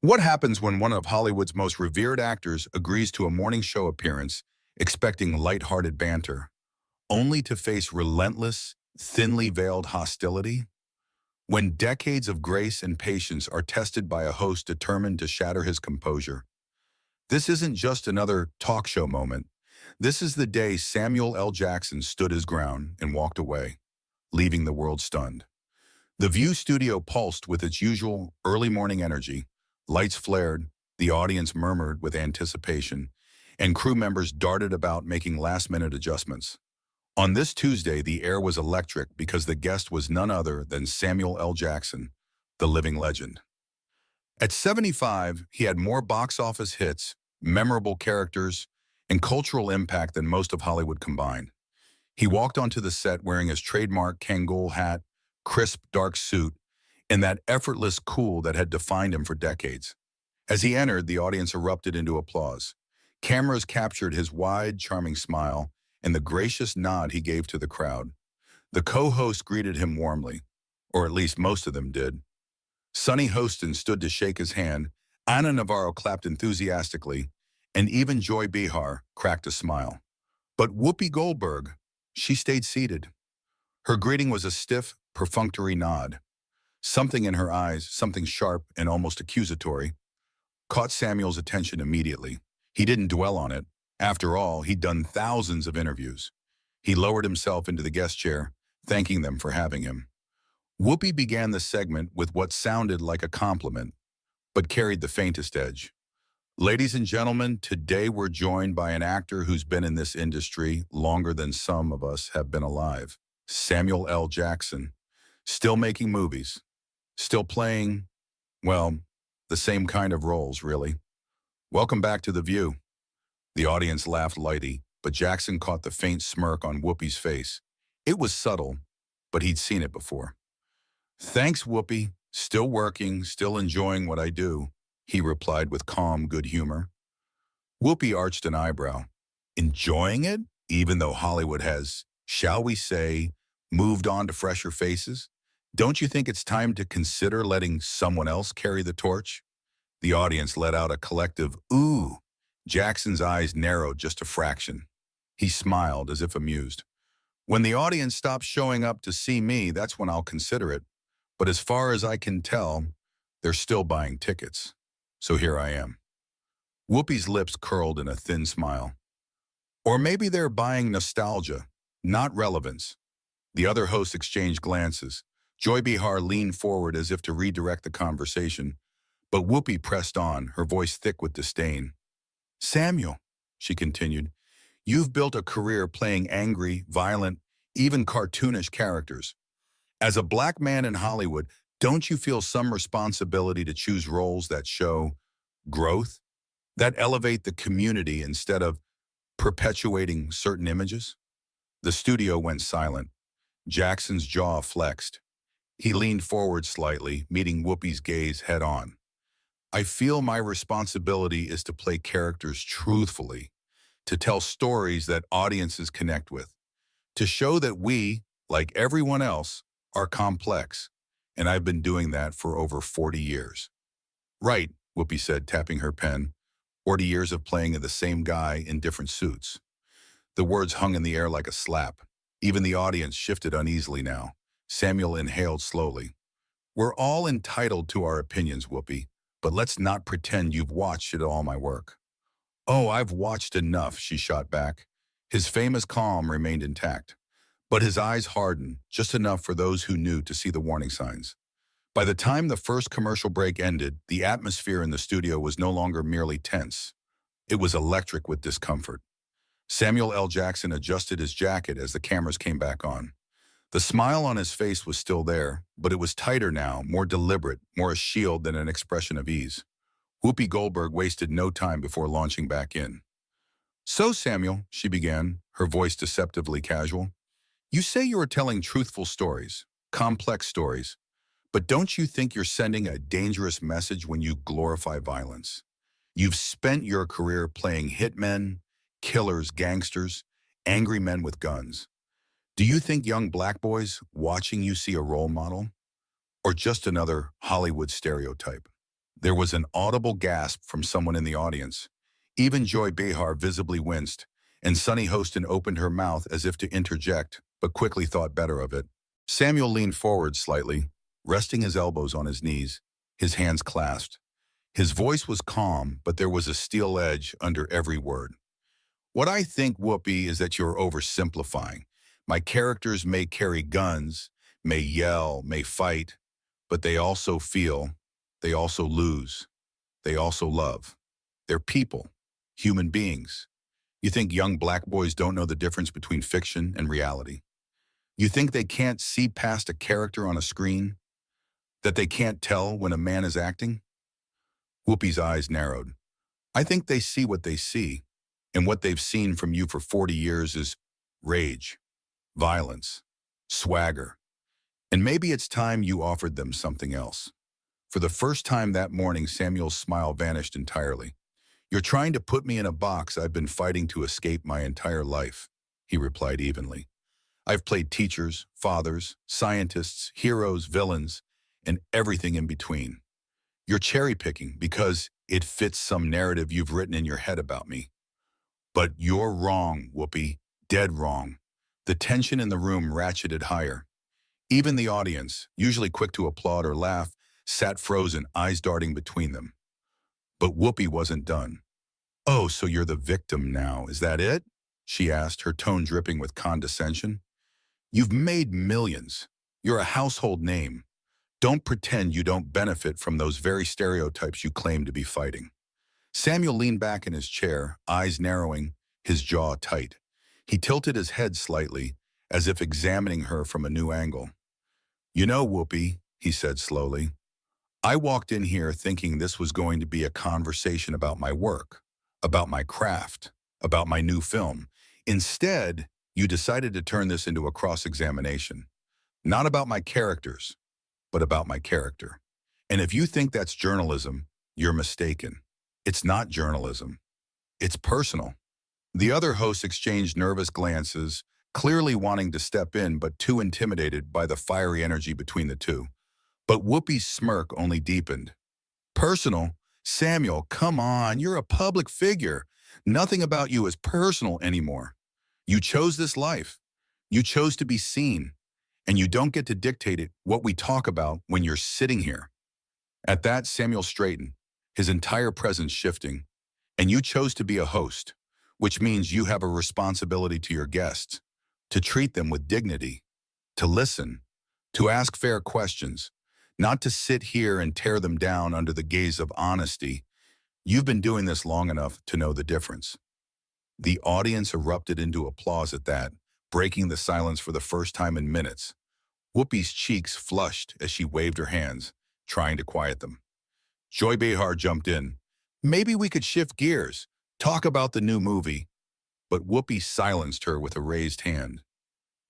What happens when one of Hollywood's most revered actors agrees to a morning show appearance expecting lighthearted banter, only to face relentless, thinly veiled hostility? When decades of grace and patience are tested by a host determined to shatter his composure. This isn't just another talk show moment. This is the day Samuel L. Jackson stood his ground and walked away, leaving the world stunned. The View studio pulsed with its usual early morning energy. Lights flared, the audience murmured with anticipation, and crew members darted about making last-minute adjustments. On this Tuesday, the air was electric because the guest was none other than Samuel L. Jackson, the living legend. At 75, he had more box office hits, memorable characters, and cultural impact than most of Hollywood combined. He walked onto the set wearing his trademark Kangol hat, crisp dark suit, and that effortless cool that had defined him for decades. As he entered, the audience erupted into applause. Cameras captured his wide, charming smile and the gracious nod he gave to the crowd. The co-host greeted him warmly, or at least most of them did. Sonny Hostin stood to shake his hand, Anna Navarro clapped enthusiastically, and even Joy Behar cracked a smile. But Whoopi Goldberg, she stayed seated. Her greeting was a stiff, perfunctory nod. Something in her eyes, something sharp and almost accusatory, caught Samuel's attention immediately. He didn't dwell on it. After all, he'd done thousands of interviews. He lowered himself into the guest chair, thanking them for having him. Whoopi began the segment with what sounded like a compliment, but carried the faintest edge. Ladies and gentlemen, today we're joined by an actor who's been in this industry longer than some of us have been alive. Samuel L. Jackson. Still making movies. Still playing, well, the same kind of roles, really. Welcome back to The View. The audience laughed lightly, but Jackson caught the faint smirk on Whoopi's face. It was subtle, but he'd seen it before. Thanks, Whoopi. Still working, still enjoying what I do, he replied with calm good humor. Whoopi arched an eyebrow. Enjoying it? Even though Hollywood has, shall we say, moved on to fresher faces? Don't you think it's time to consider letting someone else carry the torch? The audience let out a collective ooh. Jackson's eyes narrowed just a fraction. He smiled as if amused. When the audience stops showing up to see me, that's when I'll consider it. But as far as I can tell, they're still buying tickets. So here I am. Whoopi's lips curled in a thin smile. Or maybe they're buying nostalgia, not relevance. The other hosts exchanged glances. Joy Behar leaned forward as if to redirect the conversation, but Whoopi pressed on, her voice thick with disdain. Samuel, she continued, you've built a career playing angry, violent, even cartoonish characters. As a black man in Hollywood, don't you feel some responsibility to choose roles that show growth, that elevate the community instead of perpetuating certain images? The studio went silent. Jackson's jaw flexed. He leaned forward slightly, meeting Whoopi's gaze head on. I feel my responsibility is to play characters truthfully, to tell stories that audiences connect with, to show that we, like everyone else, are complex, and I've been doing that for over 40 years. Right, Whoopi said, tapping her pen, 40 years of playing the same guy in different suits. The words hung in the air like a slap. Even the audience shifted uneasily now. Samuel inhaled slowly. We're all entitled to our opinions, Whoopi, but let's not pretend you've watched it all my work. Oh, I've watched enough, she shot back. His famous calm remained intact, but his eyes hardened, just enough for those who knew to see the warning signs. By the time the first commercial break ended, the atmosphere in the studio was no longer merely tense. It was electric with discomfort. Samuel L. Jackson adjusted his jacket as the cameras came back on. The smile on his face was still there, but it was tighter now, more deliberate, more a shield than an expression of ease. Whoopi Goldberg wasted no time before launching back in. So, Samuel, she began, her voice deceptively casual, you say you are telling truthful stories, complex stories, but don't you think you're sending a dangerous message when you glorify violence? You've spent your career playing hitmen, killers, gangsters, angry men with guns. Do you think young black boys watching you see a role model? Or just another Hollywood stereotype? There was an audible gasp from someone in the audience. Even Joy Behar visibly winced, and Sunny Hostin opened her mouth as if to interject, but quickly thought better of it. Samuel leaned forward slightly, resting his elbows on his knees, his hands clasped. His voice was calm, but there was a steel edge under every word. What I think, Whoopi, is that you're oversimplifying. My characters may carry guns, may yell, may fight, but they also feel, they also lose, they also love. They're people, human beings. You think young black boys don't know the difference between fiction and reality? You think they can't see past a character on a screen? That they can't tell when a man is acting? Whoopi's eyes narrowed. I think they see what they see, and what they've seen from you for 40 years is rage, violence, swagger. And maybe it's time you offered them something else. For the first time that morning, Samuel's smile vanished entirely. You're trying to put me in a box I've been fighting to escape my entire life, he replied evenly. I've played teachers, fathers, scientists, heroes, villains, and everything in between. You're cherry-picking because it fits some narrative you've written in your head about me. But you're wrong, Whoopi, dead wrong. The tension in the room ratcheted higher. Even the audience, usually quick to applaud or laugh, sat frozen, eyes darting between them. But Whoopi wasn't done. Oh, so you're the victim now, is that it? She asked, her tone dripping with condescension. You've made millions. You're a household name. Don't pretend you don't benefit from those very stereotypes you claim to be fighting. Samuel leaned back in his chair, eyes narrowing, his jaw tight. He tilted his head slightly, as if examining her from a new angle. You know, Whoopi, he said slowly, I walked in here thinking this was going to be a conversation about my work, about my craft, about my new film. Instead, you decided to turn this into a cross-examination. Not about my characters, but about my character. And if you think that's journalism, you're mistaken. It's not journalism. It's personal. The other hosts exchanged nervous glances, clearly wanting to step in but too intimidated by the fiery energy between the two. But Whoopi's smirk only deepened. Personal? Samuel, come on, you're a public figure. Nothing about you is personal anymore. You chose this life. You chose to be seen. And you don't get to dictate it what we talk about when you're sitting here. At that, Samuel straightened, his entire presence shifting. And you chose to be a host, which means you have a responsibility to your guests, to treat them with dignity, to listen, to ask fair questions, not to sit here and tear them down under the gaze of honesty. You've been doing this long enough to know the difference. The audience erupted into applause at that, breaking the silence for the first time in minutes. Whoopi's cheeks flushed as she waved her hands, trying to quiet them. Joy Behar jumped in. Maybe we could shift gears, talk about the new movie. But Whoopi silenced her with a raised hand.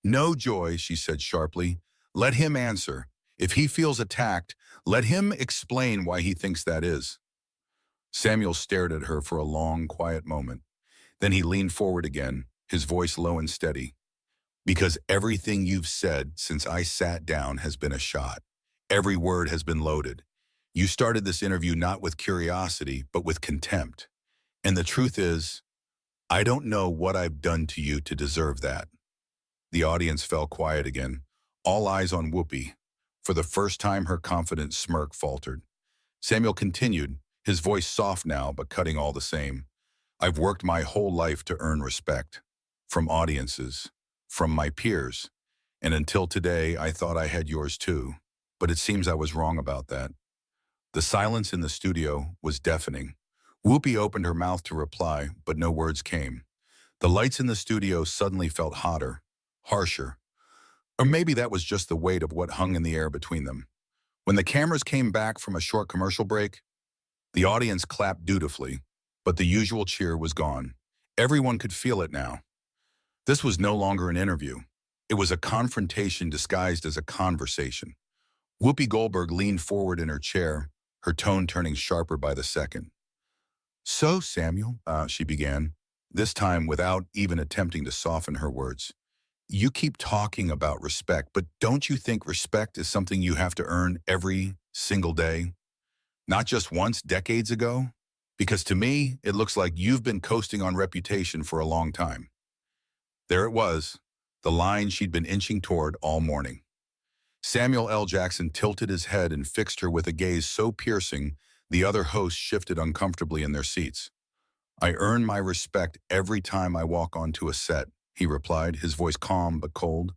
No, Joy, she said sharply. Let him answer. If he feels attacked, let him explain why he thinks that is. Samuel stared at her for a long, quiet moment. Then he leaned forward again, his voice low and steady. Because everything you've said since I sat down has been a shot. Every word has been loaded. You started this interview not with curiosity, but with contempt. And the truth is, I don't know what I've done to you to deserve that. The audience fell quiet again, all eyes on Whoopi. For the first time, her confident smirk faltered. Samuel continued, his voice soft now, but cutting all the same. I've worked my whole life to earn respect. From audiences, from my peers. And until today, I thought I had yours too. But it seems I was wrong about that. The silence in the studio was deafening. Whoopi opened her mouth to reply, but no words came. The lights in the studio suddenly felt hotter, harsher. Or maybe that was just the weight of what hung in the air between them. When the cameras came back from a short commercial break, the audience clapped dutifully, but the usual cheer was gone. Everyone could feel it now. This was no longer an interview. It was a confrontation disguised as a conversation. Whoopi Goldberg leaned forward in her chair, her tone turning sharper by the second. So, Samuel, she began, this time without even attempting to soften her words. You keep talking about respect, but don't you think respect is something you have to earn every single day? Not just once, decades ago? Because to me, it looks like you've been coasting on reputation for a long time. There it was, the line she'd been inching toward all morning. Samuel L. Jackson tilted his head and fixed her with a gaze so piercing, the other hosts shifted uncomfortably in their seats. I earn my respect every time I walk onto a set, he replied, his voice calm but cold.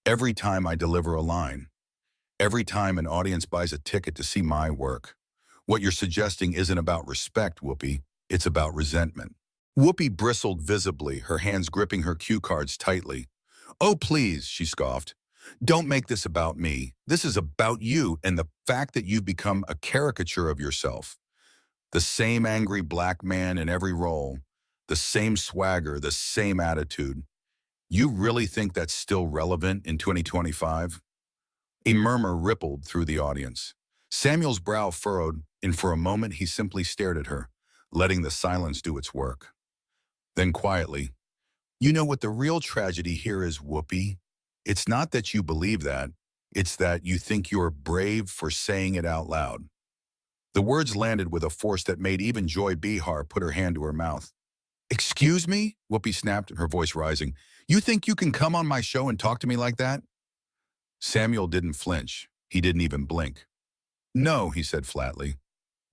Every time I deliver a line. Every time an audience buys a ticket to see my work. What you're suggesting isn't about respect, Whoopi. It's about resentment. Whoopi bristled visibly, her hands gripping her cue cards tightly. Oh, please, she scoffed. Don't make this about me. This is about you and the fact that you've become a caricature of yourself. The same angry black man in every role, the same swagger, the same attitude. You really think that's still relevant in 2025? A murmur rippled through the audience. Samuel's brow furrowed, and for a moment he simply stared at her, letting the silence do its work. Then quietly, you know what the real tragedy here is, Whoopi? It's not that you believe that. It's that you think you're brave for saying it out loud. The words landed with a force that made even Joy Behar put her hand to her mouth. Excuse me? Whoopi snapped, her voice rising. You think you can come on my show and talk to me like that? Samuel didn't flinch. He didn't even blink. No, he said flatly.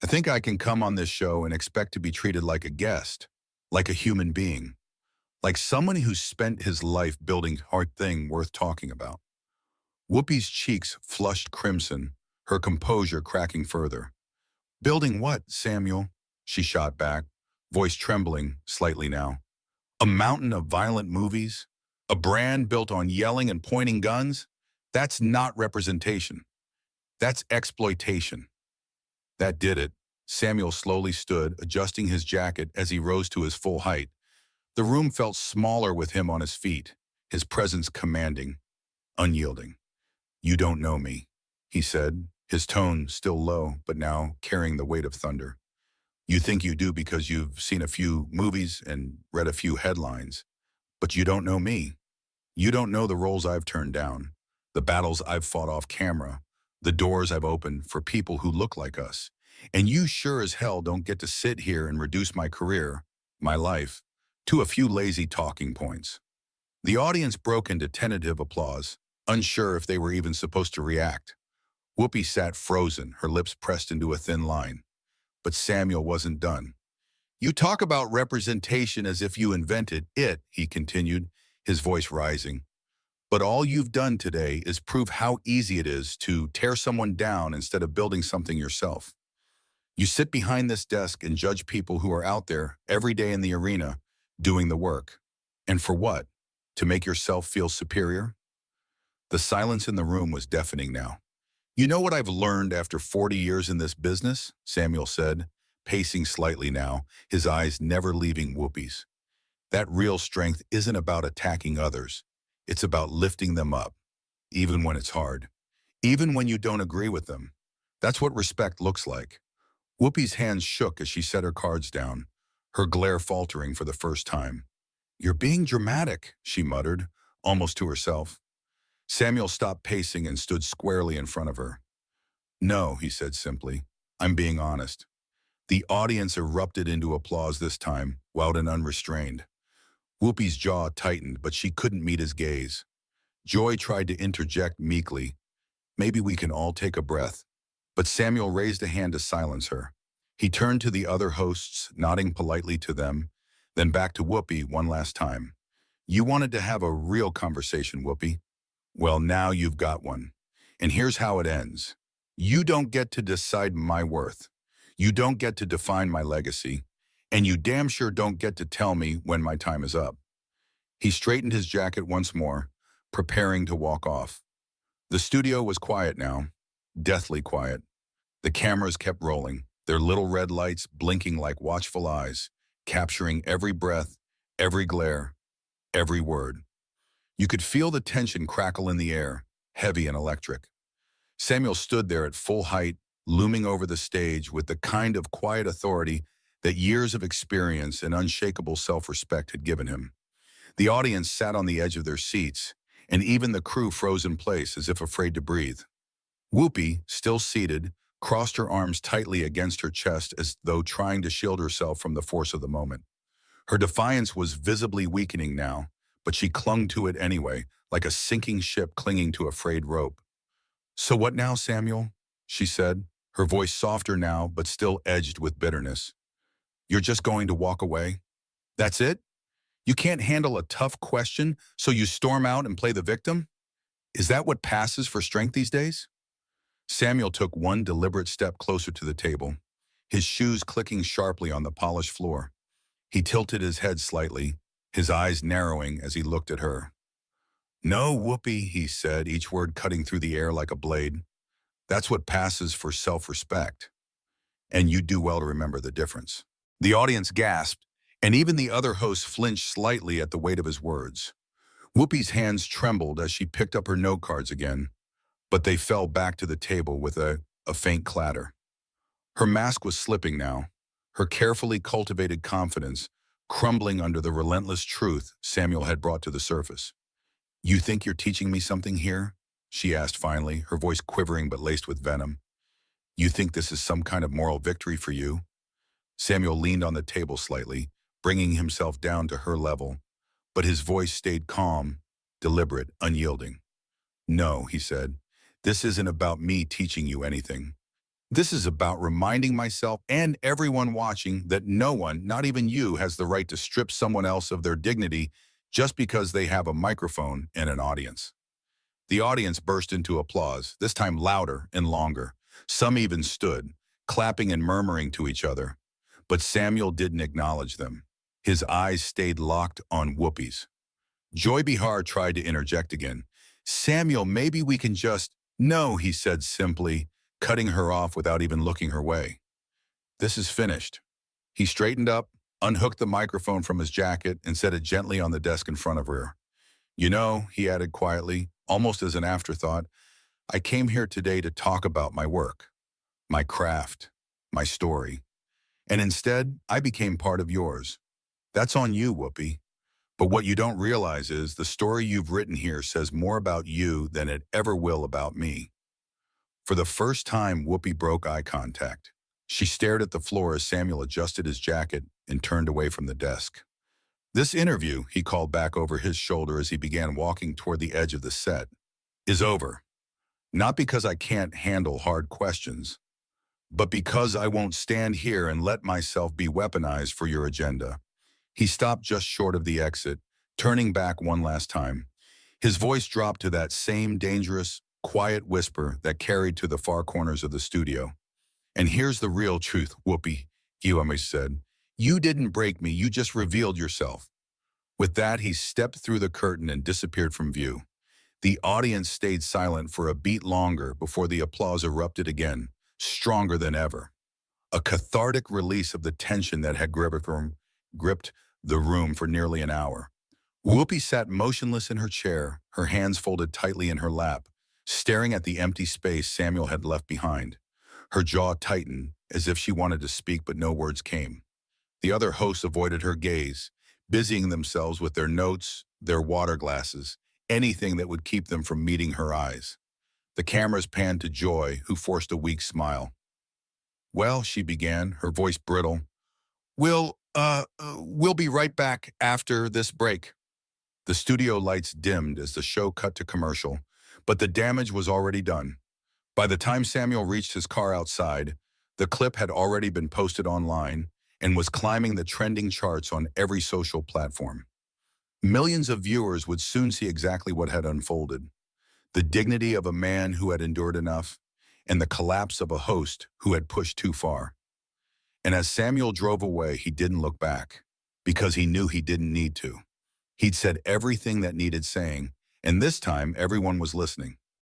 I think I can come on this show and expect to be treated like a guest, like a human being, like someone who's spent his life building hard thing worth talking about. Whoopi's cheeks flushed crimson, her composure cracking further. Building what, Samuel? She shot back, voice trembling slightly now. A mountain of violent movies? A brand built on yelling and pointing guns? That's not representation. That's exploitation. That did it. Samuel slowly stood, adjusting his jacket as he rose to his full height. The room felt smaller with him on his feet, his presence commanding, unyielding. You don't know me, he said, his tone still low, but now carrying the weight of thunder. You think you do because you've seen a few movies and read a few headlines, but you don't know me. You don't know the roles I've turned down, the battles I've fought off camera, the doors I've opened for people who look like us. And you sure as hell don't get to sit here and reduce my career, my life, to a few lazy talking points. The audience broke into tentative applause, unsure if they were even supposed to react. Whoopi sat frozen, her lips pressed into a thin line. But Samuel wasn't done. You talk about representation as if you invented it, he continued, his voice rising. But all you've done today is prove how easy it is to tear someone down instead of building something yourself. You sit behind this desk and judge people who are out there every day in the arena doing the work. And for what? To make yourself feel superior? The silence in the room was deafening now. You know what I've learned after 40 years in this business? Samuel said, pacing slightly now, his eyes never leaving Whoopi's. That real strength isn't about attacking others. It's about lifting them up, even when it's hard, even when you don't agree with them. That's what respect looks like. Whoopi's hands shook as she set her cards down, her glare faltering for the first time. You're being dramatic, she muttered, almost to herself. Samuel stopped pacing and stood squarely in front of her. No, he said simply, I'm being honest. The audience erupted into applause this time, loud and unrestrained. Whoopi's jaw tightened, but she couldn't meet his gaze. Joy tried to interject meekly. Maybe we can all take a breath. But Samuel raised a hand to silence her. He turned to the other hosts, nodding politely to them, then back to Whoopi one last time. You wanted to have a real conversation, Whoopi. Well, now you've got one. And here's how it ends. You don't get to decide my worth. You don't get to define my legacy. And you damn sure don't get to tell me when my time is up. He straightened his jacket once more, preparing to walk off. The studio was quiet now, deathly quiet. The cameras kept rolling, their little red lights blinking like watchful eyes, capturing every breath, every glare, every word. You could feel the tension crackle in the air, heavy and electric. Samuel stood there at full height, looming over the stage with the kind of quiet authority that years of experience and unshakable self-respect had given him. The audience sat on the edge of their seats, and even the crew froze in place as if afraid to breathe. Whoopi, still seated, crossed her arms tightly against her chest as though trying to shield herself from the force of the moment. Her defiance was visibly weakening now, but she clung to it anyway, like a sinking ship clinging to a frayed rope. "So what now, Samuel?" she said, her voice softer now but still edged with bitterness. "You're just going to walk away? That's it? You can't handle a tough question, so you storm out and play the victim? Is that what passes for strength these days?" Samuel took one deliberate step closer to the table, his shoes clicking sharply on the polished floor. He tilted his head slightly, his eyes narrowing as he looked at her. "No, Whoopi," he said, each word cutting through the air like a blade. "That's what passes for self-respect. And you do well to remember the difference." The audience gasped, and even the other hosts flinched slightly at the weight of his words. Whoopi's hands trembled as she picked up her note cards again, but they fell back to the table with a faint clatter. Her mask was slipping now, her carefully cultivated confidence crumbling under the relentless truth Samuel had brought to the surface. "You think you're teaching me something here?" she asked finally, her voice quivering but laced with venom. "You think this is some kind of moral victory for you?" Samuel leaned on the table slightly, bringing himself down to her level, but his voice stayed calm, deliberate, unyielding. "No," he said, "this isn't about me teaching you anything. This is about reminding myself and everyone watching that no one, not even you, has the right to strip someone else of their dignity just because they have a microphone and an audience." The audience burst into applause, this time louder and longer. Some even stood, clapping and murmuring to each other. But Samuel didn't acknowledge them. His eyes stayed locked on Whoopi's. Joy Behar tried to interject again. "Samuel, maybe we can just—" "No," he said simply, cutting her off without even looking her way. "This is finished." He straightened up, unhooked the microphone from his jacket, and set it gently on the desk in front of her. "You know," he added quietly, almost as an afterthought, "I came here today to talk about my work, my craft, my story. And instead, I became part of yours. That's on you, Whoopi. But what you don't realize is the story you've written here says more about you than it ever will about me." For the first time, Whoopi broke eye contact. She stared at the floor as Samuel adjusted his jacket and turned away from the desk. "This interview," he called back over his shoulder as he began walking toward the edge of the set, "is over. Not because I can't handle hard questions, but because I won't stand here and let myself be weaponized for your agenda." He stopped just short of the exit, turning back one last time. His voice dropped to that same dangerous, quiet whisper that carried to the far corners of the studio. "And here's the real truth, Whoopi," he almost said. "You didn't break me, you just revealed yourself." With that, he stepped through the curtain and disappeared from view. The audience stayed silent for a beat longer before the applause erupted again, stronger than ever. A cathartic release of the tension that had gripped the room for nearly an hour. Whoopi sat motionless in her chair, her hands folded tightly in her lap, staring at the empty space Samuel had left behind. Her jaw tightened, as if she wanted to speak but no words came. The other hosts avoided her gaze, busying themselves with their notes, their water glasses, anything that would keep them from meeting her eyes. The cameras panned to Joy, who forced a weak smile. "Well," she began, her voice brittle, we'll be right back after this break." The studio lights dimmed as the show cut to commercial, but the damage was already done. By the time Samuel reached his car outside, the clip had already been posted online and was climbing the trending charts on every social platform. Millions of viewers would soon see exactly what had unfolded: the dignity of a man who had endured enough, and the collapse of a host who had pushed too far. And as Samuel drove away, he didn't look back, because he knew he didn't need to. He'd said everything that needed saying, and this time everyone was listening.